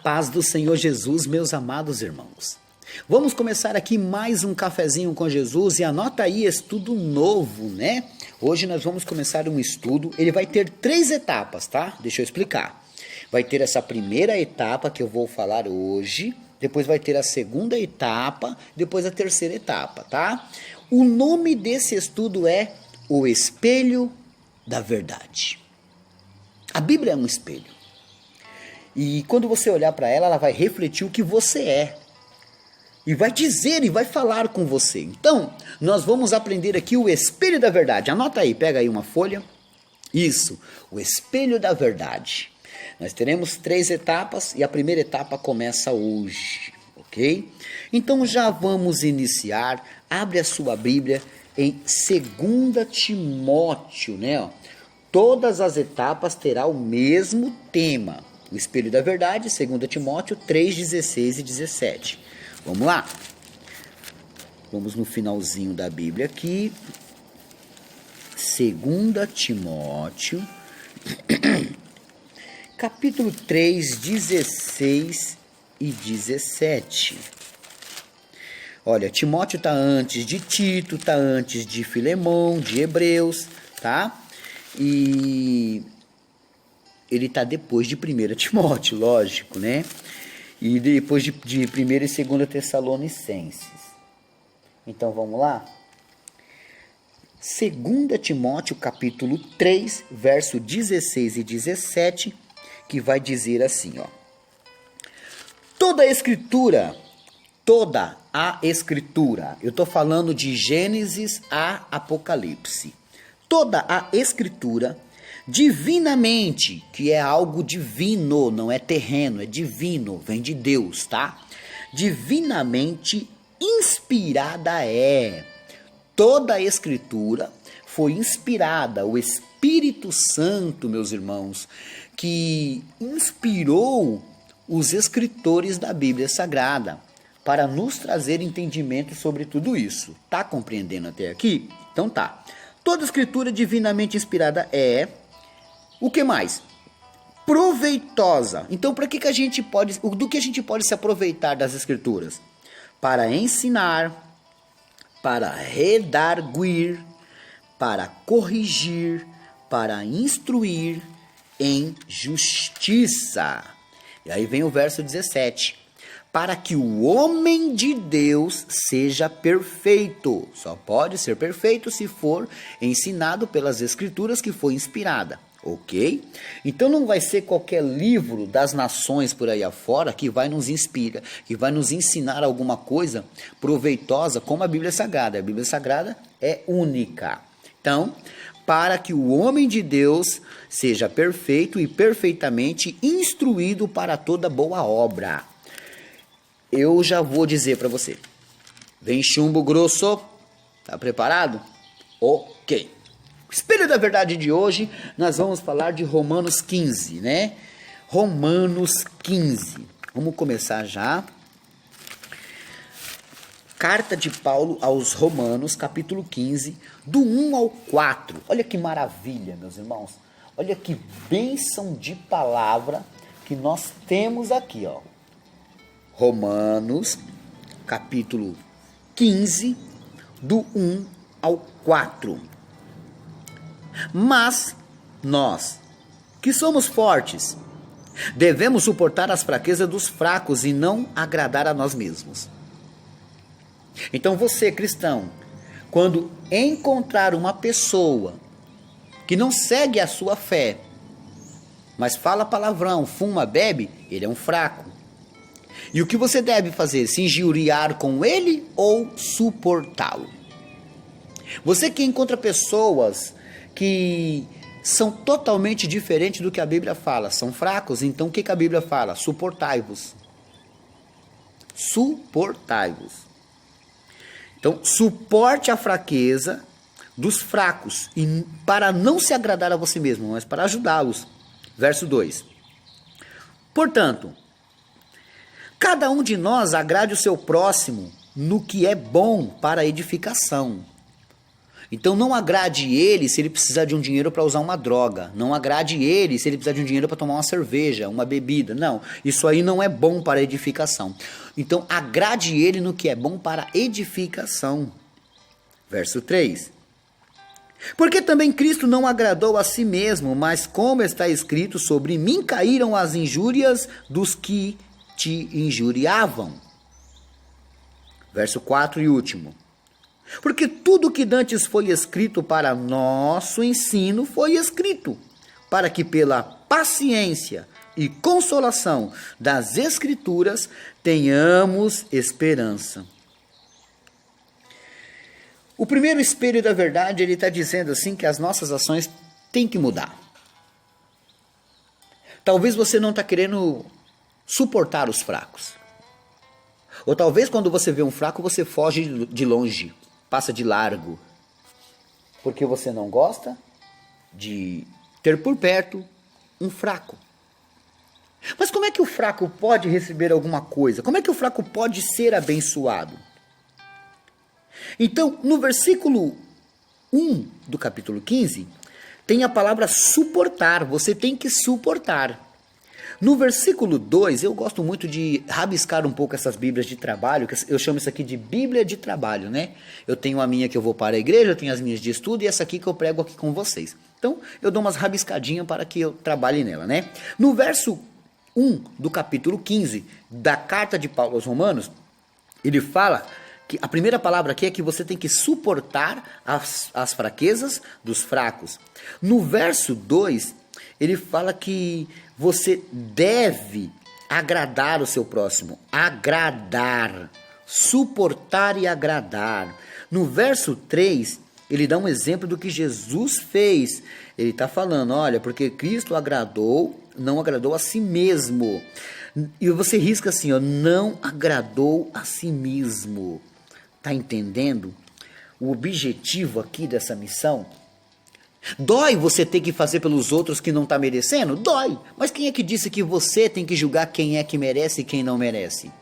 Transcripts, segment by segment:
paz do Senhor Jesus, meus amados irmãos. Vamos começar aqui mais um cafezinho com Jesus e anota aí estudo novo, né? Hoje nós vamos começar um estudo, ele vai ter 3 etapas, tá? Deixa eu explicar. Vai ter essa primeira etapa que eu vou falar hoje, depois vai ter a segunda etapa, depois a terceira etapa, tá? O nome desse estudo é O Espelho da Verdade. A Bíblia é um espelho. E quando você olhar para ela, ela vai refletir o que você é. E vai dizer e vai falar com você. Então, nós vamos aprender aqui o Espelho da Verdade. Anota aí, pega aí uma folha. Isso, o Espelho da Verdade. Nós teremos 3 etapas e a primeira etapa começa hoje, ok? Então já vamos iniciar. Abre a sua Bíblia em 2 Timóteo, né? Ó. Todas as etapas terão o mesmo tema. O Espelho da Verdade, 2 Timóteo 3, 16 e 17. Vamos lá? Vamos no finalzinho da Bíblia aqui. 2 Timóteo, capítulo 3, 16 e 17. Olha, Timóteo está antes de Tito, está antes de Filemão, de Hebreus, tá? E ele está depois de 1 Timóteo, lógico, né? E depois de 1 e 2 Tessalonicenses. Então vamos lá? 2 Timóteo capítulo 3, verso 16 e 17, que vai dizer assim, ó. Toda a escritura, eu estou falando de Gênesis a Apocalipse. Toda a escritura, divinamente, que é algo divino, não é terreno, é divino, vem de Deus, tá? Divinamente inspirada é. Toda a escritura foi inspirada, o Espírito Santo, meus irmãos, que inspirou os escritores da Bíblia Sagrada para nos trazer entendimento sobre tudo isso. Tá compreendendo até aqui? Então tá. Toda escritura divinamente inspirada é... O que mais? Proveitosa. Então, para que a gente pode, do que a gente pode se aproveitar das escrituras? Para ensinar, para redarguir, para corrigir, para instruir em justiça. E aí vem o verso 17. Para que o homem de Deus seja perfeito. Só pode ser perfeito se for ensinado pelas escrituras que foi inspirada. Ok? Então não vai ser qualquer livro das nações por aí afora que vai nos inspirar, que vai nos ensinar alguma coisa proveitosa como a Bíblia Sagrada. A Bíblia Sagrada é única. Então, para que o homem de Deus seja perfeito e perfeitamente instruído para toda boa obra. Eu já vou dizer para você. Vem chumbo grosso. Tá preparado? Ok. Espelho da Verdade de hoje, nós vamos falar de Romanos 15, né? Romanos 15. Vamos começar já. Carta de Paulo aos Romanos, capítulo 15, do 1 ao 4. Olha que maravilha, meus irmãos. Olha que bênção de palavra que nós temos aqui, ó. Romanos, capítulo 15, do 1 ao 4. Mas nós, que somos fortes, devemos suportar as fraquezas dos fracos e não agradar a nós mesmos. Então você, cristão, quando encontrar uma pessoa que não segue a sua fé, mas fala palavrão, fuma, bebe, ele é um fraco. E o que você deve fazer? Se injuriar com ele ou suportá-lo? Você que encontra pessoas que são totalmente diferentes do que a Bíblia fala, são fracos, então o que a Bíblia fala? Suportai-vos. Suportai-vos. Então, suporte a fraqueza dos fracos, e para não se agradar a você mesmo, mas para ajudá-los. Verso 2. Portanto, cada um de nós agrade o seu próximo no que é bom para a edificação. Então não agrade ele se ele precisar de um dinheiro para usar uma droga. Não agrade ele se ele precisar de um dinheiro para tomar uma cerveja, uma bebida. Não, isso aí não é bom para edificação. Então agrade ele no que é bom para edificação. Verso 3. Porque também Cristo não agradou a si mesmo, mas como está escrito, sobre mim caíram as injúrias dos que te injuriavam. Verso 4 e último. Porque tudo que dantes foi escrito para nosso ensino foi escrito, para que pela paciência e consolação das Escrituras tenhamos esperança. O primeiro espelho da verdade, ele está dizendo assim que as nossas ações têm que mudar. Talvez você não está querendo suportar os fracos. Ou talvez quando você vê um fraco, você foge de longe. Passa de largo, porque você não gosta de ter por perto um fraco. Mas como é que o fraco pode receber alguma coisa? Como é que o fraco pode ser abençoado? Então, no versículo 1 do capítulo 15, tem a palavra suportar. Você tem que suportar. No versículo 2, eu gosto muito de rabiscar um pouco essas bíblias de trabalho, que eu chamo isso aqui de bíblia de trabalho, né? Eu tenho a minha que eu vou para a igreja, eu tenho as minhas de estudo e essa aqui que eu prego aqui com vocês. Então, eu dou umas rabiscadinhas para que eu trabalhe nela, né? No verso 1 do capítulo 15 da carta de Paulo aos Romanos, ele fala que a primeira palavra aqui é que você tem que suportar as fraquezas dos fracos. No verso 2, ele fala que você deve agradar o seu próximo. Agradar. Suportar e agradar. No verso 3, ele dá um exemplo do que Jesus fez. Ele está falando, olha, porque Cristo agradou, não agradou a si mesmo. E você risca assim, ó, não agradou a si mesmo. Está entendendo? O objetivo aqui dessa missão. Dói você ter que fazer pelos outros que não está merecendo? Dói. Mas quem é que disse que você tem que julgar quem é que merece e quem não merece?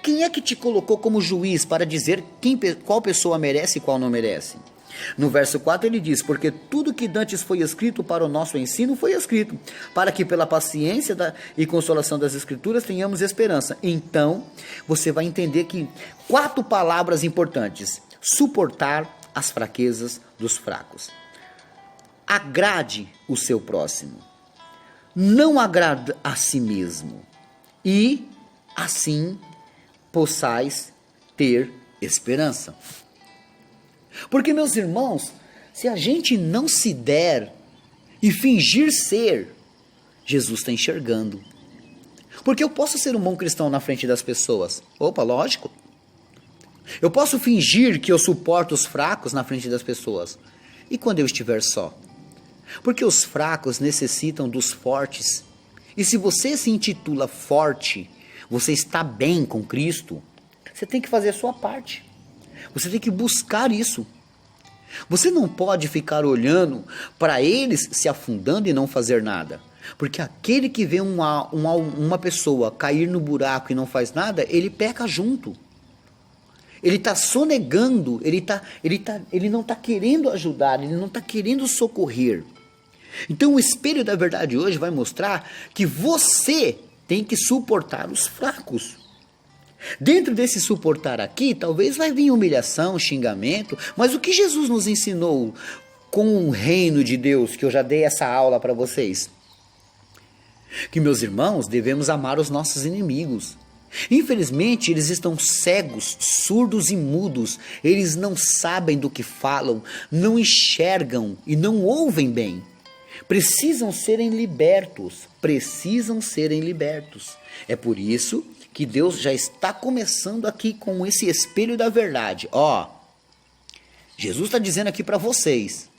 Quem é que te colocou como juiz para dizer qual pessoa merece e qual não merece? No verso 4 ele diz, porque tudo que dantes foi escrito para o nosso ensino foi escrito, para que pela paciência e consolação das Escrituras tenhamos esperança. Então, você vai entender que 4 palavras importantes. Suportar as fraquezas dos fracos. Agrade o seu próximo. Não agrade a si mesmo. E, assim, possais ter esperança. Porque, meus irmãos, se a gente não se der e fingir ser, Jesus está enxergando. Porque eu posso ser um bom cristão na frente das pessoas. Opa, lógico. Eu posso fingir que eu suporto os fracos na frente das pessoas. E quando eu estiver só? Porque os fracos necessitam dos fortes. E se você se intitula forte, você está bem com Cristo, você tem que fazer a sua parte. Você tem que buscar isso. Você não pode ficar olhando para eles se afundando e não fazer nada. Porque aquele que vê uma pessoa cair no buraco e não faz nada, ele peca junto. Ele está sonegando, ele não está querendo ajudar, ele não está querendo socorrer. Então o espelho da verdade hoje vai mostrar que você tem que suportar os fracos. Dentro desse suportar aqui, talvez vai vir humilhação, xingamento, mas o que Jesus nos ensinou com o reino de Deus, que eu já dei essa aula para vocês? Que, meus irmãos, devemos amar os nossos inimigos. Infelizmente, eles estão cegos, surdos e mudos. Eles não sabem do que falam, não enxergam e não ouvem bem. Precisam serem libertos, É por isso que Deus já está começando aqui com esse espelho da verdade. Jesus está dizendo aqui para vocês,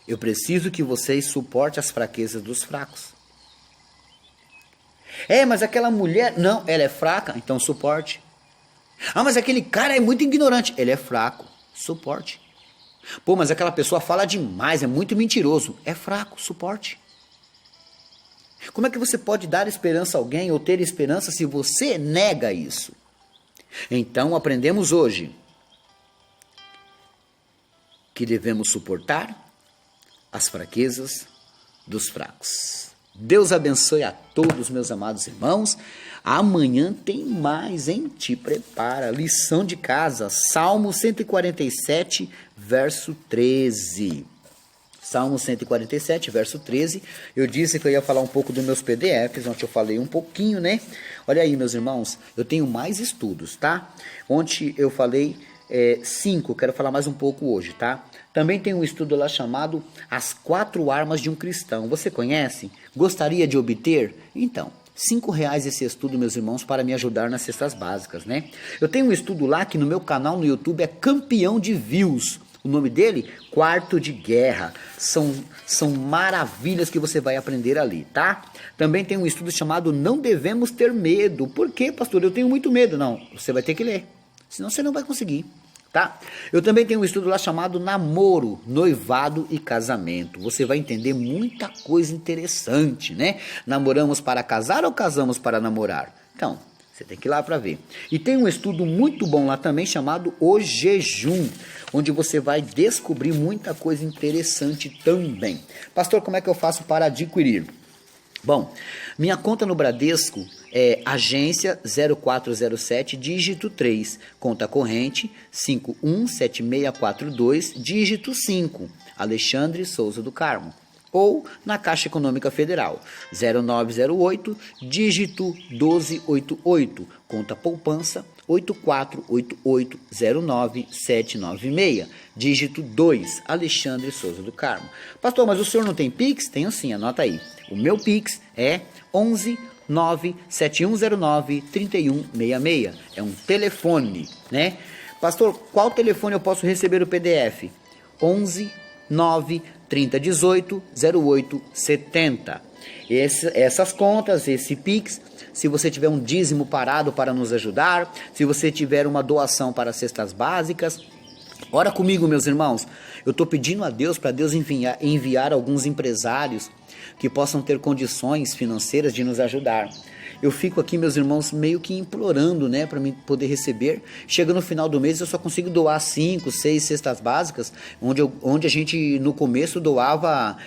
eu preciso que vocês suportem as fraquezas dos fracos. Mas aquela mulher, não, ela é fraca, então suporte. Mas aquele cara é muito ignorante, ele é fraco, suporte. Mas aquela pessoa fala demais, é muito mentiroso, é fraco, suporte. Como é que você pode dar esperança a alguém ou ter esperança se você nega isso? Então aprendemos hoje que devemos suportar as fraquezas dos fracos. Deus abençoe a todos, meus amados irmãos. Amanhã tem mais, hein? Te prepara. Lição de casa, Salmo 147, verso 13. Salmo 147, verso 13. Eu disse que eu ia falar um pouco dos meus PDFs, ontem eu falei um pouquinho, né? Olha aí, meus irmãos, eu tenho mais estudos, tá? Ontem eu falei 5, quero falar mais um pouco hoje, tá? Também tem um estudo lá chamado As 4 Armas de um Cristão. Você conhece? Gostaria de obter? Então, R$5 esse estudo, meus irmãos, para me ajudar nas cestas básicas, né? Eu tenho um estudo lá que no meu canal no YouTube é campeão de views. O nome dele, Quarto de Guerra. São maravilhas que você vai aprender ali, tá? Também tem um estudo chamado Não Devemos Ter Medo. Por quê, pastor? Eu tenho muito medo. Não, você vai ter que ler. Senão você não vai conseguir, tá? Eu também tenho um estudo lá chamado Namoro, Noivado e Casamento. Você vai entender muita coisa interessante, né? Namoramos para casar ou casamos para namorar? Então, você tem que ir lá para ver. E tem um estudo muito bom lá também chamado O Jejum, onde você vai descobrir muita coisa interessante também. Pastor, como é que eu faço para adquirir? Bom, minha conta no Bradesco é agência 0407, dígito 3, conta corrente 517642, dígito 5, Alexandre Souza do Carmo. Ou na Caixa Econômica Federal, 0908, dígito 1288, conta poupança 8488099796, dígito 2, Alexandre Souza do Carmo. Pastor, mas o senhor não tem Pix? Tenho sim, anota aí. O meu Pix é 11 97109 3166. É um telefone, né? Pastor, qual telefone eu posso receber o PDF? 11 9 3018 0870. Essas contas, esse Pix, se você tiver um dízimo parado para nos ajudar, se você tiver uma doação para cestas básicas, ora comigo, meus irmãos. Eu estou pedindo a Deus para Deus enviar alguns empresários que possam ter condições financeiras de nos ajudar. Eu fico aqui, meus irmãos, meio que implorando, né, para mim poder receber. Chega no final do mês, eu só consigo doar 5, 6 cestas básicas, onde a gente no começo doava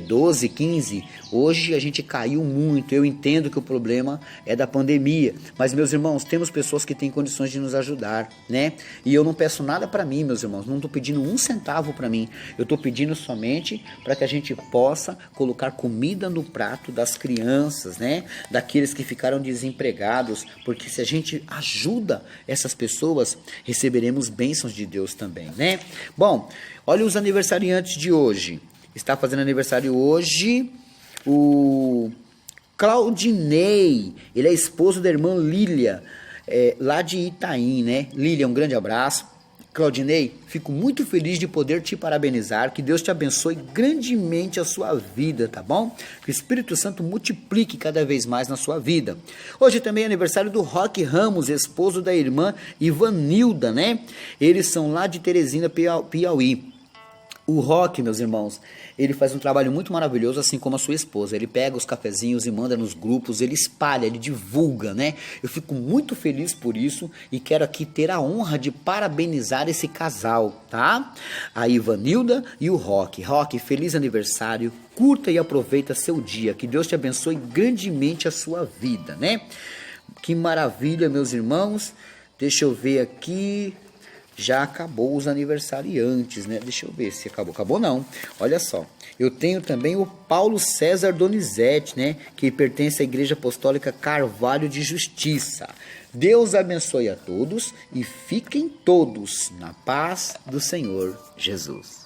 12, 15. Hoje a gente caiu muito. Eu entendo que o problema é da pandemia, mas, meus irmãos, temos pessoas que têm condições de nos ajudar, né? E eu não peço nada para mim, meus irmãos, não estou pedindo um centavo para mim. Eu estou pedindo somente para que a gente possa colocar comida no prato das crianças, né? Daqueles que ficaram desempregados, porque se a gente ajuda essas pessoas, receberemos bênçãos de Deus também, né? Bom, olha os aniversariantes de hoje. Está fazendo aniversário hoje o Claudinei, ele é esposo da irmã Lília, lá de Itaim, né? Lília, um grande abraço. Claudinei, fico muito feliz de poder te parabenizar, que Deus te abençoe grandemente a sua vida, tá bom? Que o Espírito Santo multiplique cada vez mais na sua vida. Hoje também é aniversário do Roque Ramos, esposo da irmã Ivanilda, né? Eles são lá de Teresina, Piauí. O Roque, meus irmãos, ele faz um trabalho muito maravilhoso, assim como a sua esposa. Ele pega os cafezinhos e manda nos grupos, ele espalha, ele divulga, né? Eu fico muito feliz por isso e quero aqui ter a honra de parabenizar esse casal, tá? A Ivanilda e o Roque. Roque, feliz aniversário, curta e aproveita seu dia, que Deus te abençoe grandemente a sua vida, né? Que maravilha, meus irmãos. Deixa eu ver aqui... Já acabou os aniversariantes, né? Deixa eu ver se acabou. Acabou não. Olha só. Eu tenho também o Paulo César Donizete, né? Que pertence à Igreja Apostólica Carvalho de Justiça. Deus abençoe a todos e fiquem todos na paz do Senhor Jesus.